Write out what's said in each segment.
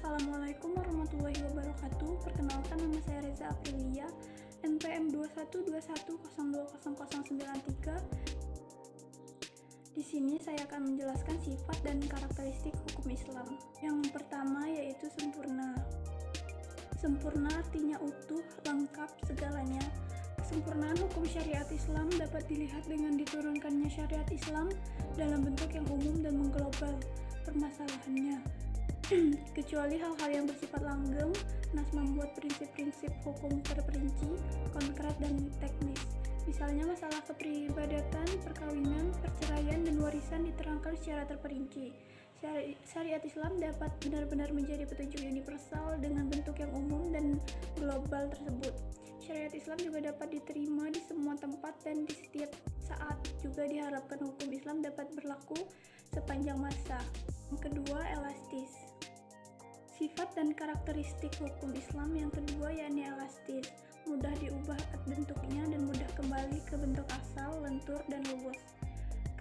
Assalamualaikum warahmatullahi wabarakatuh. Perkenalkan, nama saya Reza Aprilia, NPM 2121020093. Di sini saya akan menjelaskan sifat dan karakteristik hukum Islam. Yang pertama yaitu sempurna. Sempurna artinya utuh, lengkap segalanya. Kesempurnaan hukum syariat Islam dapat dilihat dengan diturunkannya syariat Islam dalam bentuk yang umum dan mengglobal permasalahannya. Kecuali hal-hal yang bersifat langgeng, Nas membuat prinsip-prinsip hukum terperinci, konkret, dan teknis. Misalnya masalah kepribadatan, perkawinan, perceraian, dan warisan diterangkan secara terperinci. Syariat Islam dapat benar-benar menjadi petunjuk universal dengan bentuk yang umum dan global tersebut. Syariat Islam juga dapat diterima di semua tempat dan di setiap saat. Juga diharapkan hukum Islam dapat berlaku sepanjang masa. Yang kedua, elastis. Sifat dan karakteristik hukum Islam yang kedua yakni elastis, mudah diubah bentuknya dan mudah kembali ke bentuk asal, lentur, dan luwes.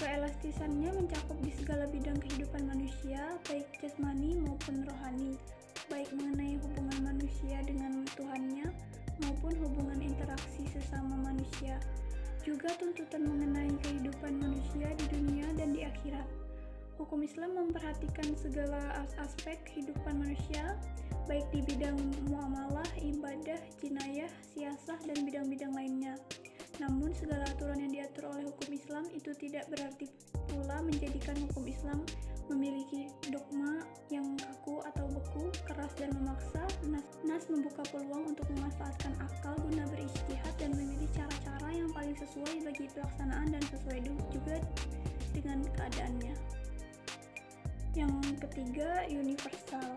Keelastisannya mencakup di segala bidang kehidupan manusia, baik jasmani maupun rohani, baik mengenai hubungan manusia dengan Tuhannya maupun hubungan interaksi sesama manusia, juga tuntutan mengenai kehidupan manusia di dunia dan di akhirat. Hukum Islam memperhatikan segala aspek kehidupan manusia, baik di bidang muamalah, ibadah, jinayah, siasah, dan bidang-bidang lainnya. Namun, segala aturan yang diatur oleh hukum Islam itu tidak berarti pula menjadikan hukum Islam memiliki dogma yang kaku atau beku, keras, dan memaksa. Nas membuka peluang untuk memanfaatkan akal guna berijtihad dan memilih cara-cara yang paling sesuai bagi pelaksanaan dan sesuai juga dengan keadaannya. Yang ketiga, universal.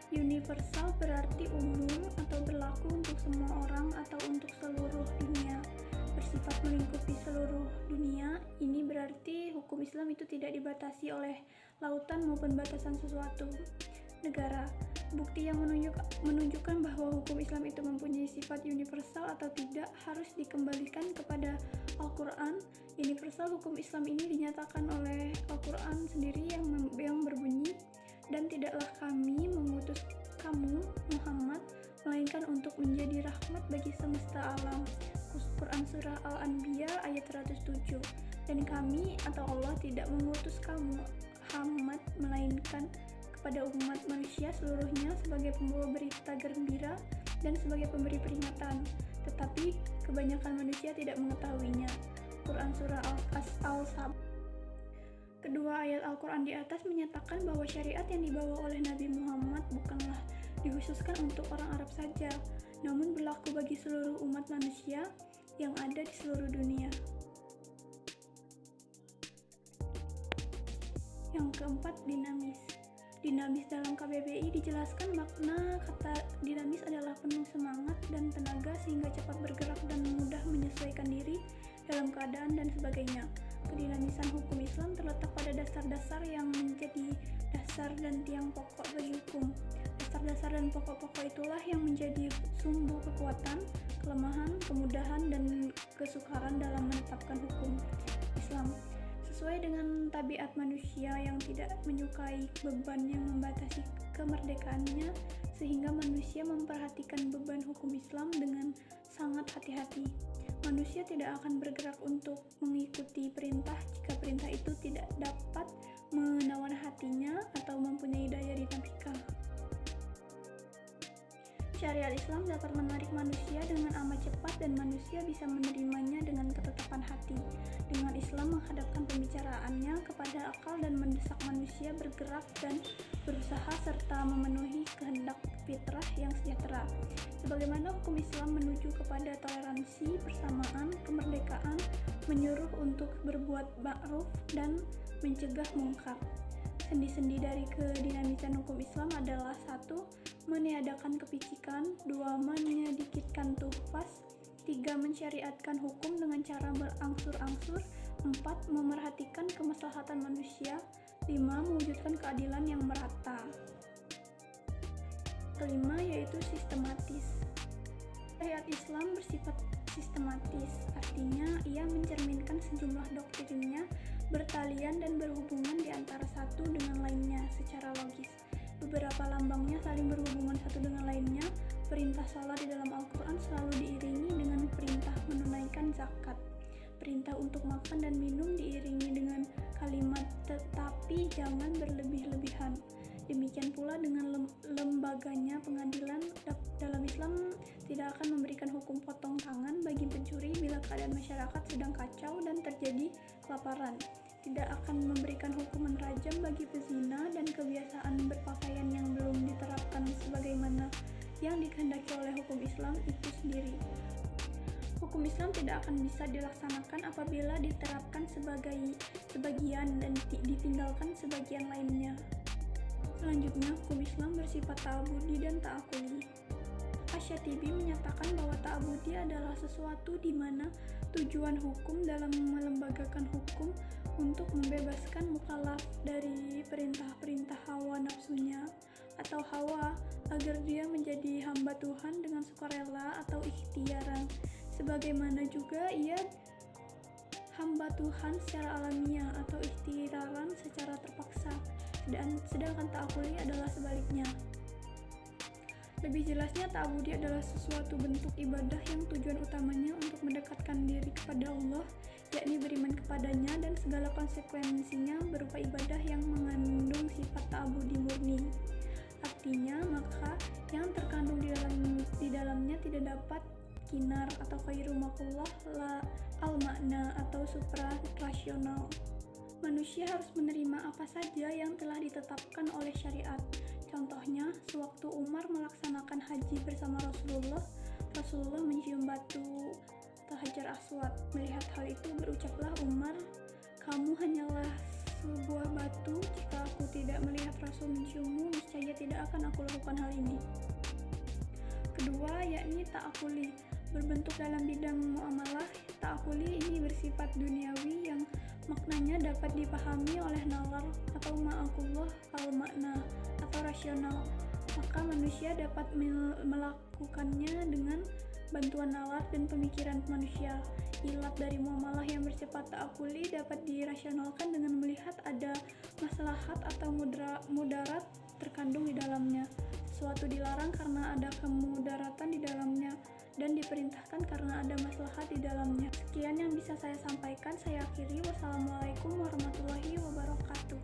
Universal berarti umum atau berlaku untuk semua orang atau untuk seluruh dunia. Bersifat melingkupi seluruh dunia, ini berarti hukum Islam itu tidak dibatasi oleh lautan maupun batasan suatu negara. Bukti yang menunjukkan bahwa hukum Islam itu mempunyai sifat universal atau tidak harus dikembalikan kepada Al-Quran. Universal hukum Islam ini dinyatakan oleh Al-Quran sendiri yang berbunyi, "Dan tidaklah kami mengutus kamu, Muhammad, melainkan untuk menjadi rahmat bagi semesta alam." Quran Surah Al-Anbiya ayat 107. "Dan kami atau Allah tidak mengutus kamu, Muhammad, melainkan kepada umat manusia seluruhnya sebagai pembawa berita gembira dan sebagai pemberi peringatan, tetapi kebanyakan manusia tidak mengetahuinya." Quran Surah Al-Sab. Kedua ayat Al-Quran di atas menyatakan bahwa syariat yang dibawa oleh Nabi Muhammad bukanlah dikhususkan untuk orang Arab saja, namun berlaku bagi seluruh umat manusia yang ada di seluruh dunia. Yang keempat, dinamis. Dinamis dalam KBBI dijelaskan makna kata dinamis adalah penuh semangat dan tenaga sehingga cepat bergerak dan mudah menyesuaikan diri dalam keadaan dan sebagainya. Kedinamisan hukum Islam terletak pada dasar-dasar yang menjadi dasar dan tiang pokok bagi hukum. Dasar-dasar dan pokok-pokok itulah yang menjadi sumber kekuatan, kelemahan, kemudahan, dan kesukaran dalam menetapkan hukum Islam. Sesuai dengan tabiat manusia yang tidak menyukai beban yang membatasi kemerdekaannya, sehingga manusia memperhatikan beban hukum Islam dengan sangat hati-hati. Manusia tidak akan bergerak untuk mengikuti perintah jika perintah itu tidak dapat menawan hatinya atau mempunyai daya dinamika. Syariat Islam dapat menarik manusia dengan amat cepat dan manusia bisa menerimanya dengan ketetapan hati. Dengan Islam menghadapkan pembicaraannya kepada akal dan mendesak manusia bergerak dan berusaha serta memenuhi kehendak fitrah yang sejahtera. Sebagaimana hukum Islam menuju kepada toleransi, persamaan, kemerdekaan, menyuruh untuk berbuat ma'ruf dan mencegah mungkar. Sendi-sendi dari kedinamisan hukum Islam adalah: 1. Meniadakan kepicikan, 2. menyedikitkan tuhfas, 3. mensyariatkan hukum dengan cara berangsur-angsur, 4. memerhatikan kemaslahatan manusia, 5. mewujudkan keadilan yang merata. Kelima yaitu sistematis. Syariat Islam bersifat sistematis, artinya ia mencerminkan sejumlah doktrinnya bertalian dan berhubungan di antara satu dengan lainnya secara logis. beberapa lambangnya saling berhubungan satu dengan lainnya. Perintah sholat di dalam Al-Quran selalu diiringi dengan perintah menunaikan zakat. Perintah untuk makan dan minum diiringi dengan kalimat tetapi jangan berlebih-lebihan. Demikian pula dengan lembaganya pengadilan dalam Islam tidak akan memberikan hukum potong tangan bagi pencuri bila keadaan masyarakat sedang kacau dan terjadi kelaparan. Tidak akan memberikan hukuman rajam bagi pezina dan kebiasaan berpakaian yang belum diterapkan sebagaimana yang dikehendaki oleh hukum Islam itu sendiri. Hukum Islam tidak akan bisa dilaksanakan apabila diterapkan sebagian dan ditinggalkan sebagian lainnya. Selanjutnya, hukum Islam bersifat ta'abudi dan ta'akuli. Asy-Syatibi menyatakan bahwa ta'abudi adalah sesuatu di mana tujuan hukum dalam melembagakan hukum untuk membebaskan mukallaf dari perintah-perintah hawa nafsunya atau hawa agar dia menjadi hamba Tuhan dengan sukarela atau ikhtiaran, sebagaimana juga ia hamba Tuhan secara alamiah atau ikhtiaran secara terpaksa, sedangkan ta'akuli adalah sebaliknya. Lebih jelasnya, ta'abudi adalah sesuatu bentuk ibadah yang tujuan utamanya untuk mendekatkan diri kepada Allah, yakni beriman kepadanya, dan segala konsekuensinya berupa ibadah yang mengandung sifat ta'abudi murni. Artinya, maka yang terkandung di dalamnya tidak dapat kinar atau khairu makullah la al-makna atau supra-rasional. Manusia harus menerima apa saja yang telah ditetapkan oleh syariat. Contohnya, sewaktu Umar melaksanakan haji bersama Rasulullah mencium batu atau Hajar Aswad. Melihat hal itu, berucaplah Umar, "Kamu hanyalah sebuah batu. Jika aku tidak melihat Rasul menciummu, niscaya tidak akan aku lakukan hal ini." Kedua, yakni ta'akuli. Berbentuk dalam bidang muamalah, ta'akuli ini bersifat duniawi yang maknanya dapat dipahami oleh nalar atau ma'akullah al-makna atau rasional. Maka manusia dapat melakukannya dengan bantuan nalar dan pemikiran manusia. Ilat dari muamalah yang bersifat ta'akuli dapat dirasionalkan dengan melihat ada maslahat atau mudarat terkandung di dalamnya. Sesuatu dilarang karena ada kemudaratan di dalamnya dan diperintahkan karena ada maslahat di dalamnya. Sekian yang bisa saya sampaikan. Saya akhiri. Wassalamualaikum warahmatullahi wabarakatuh.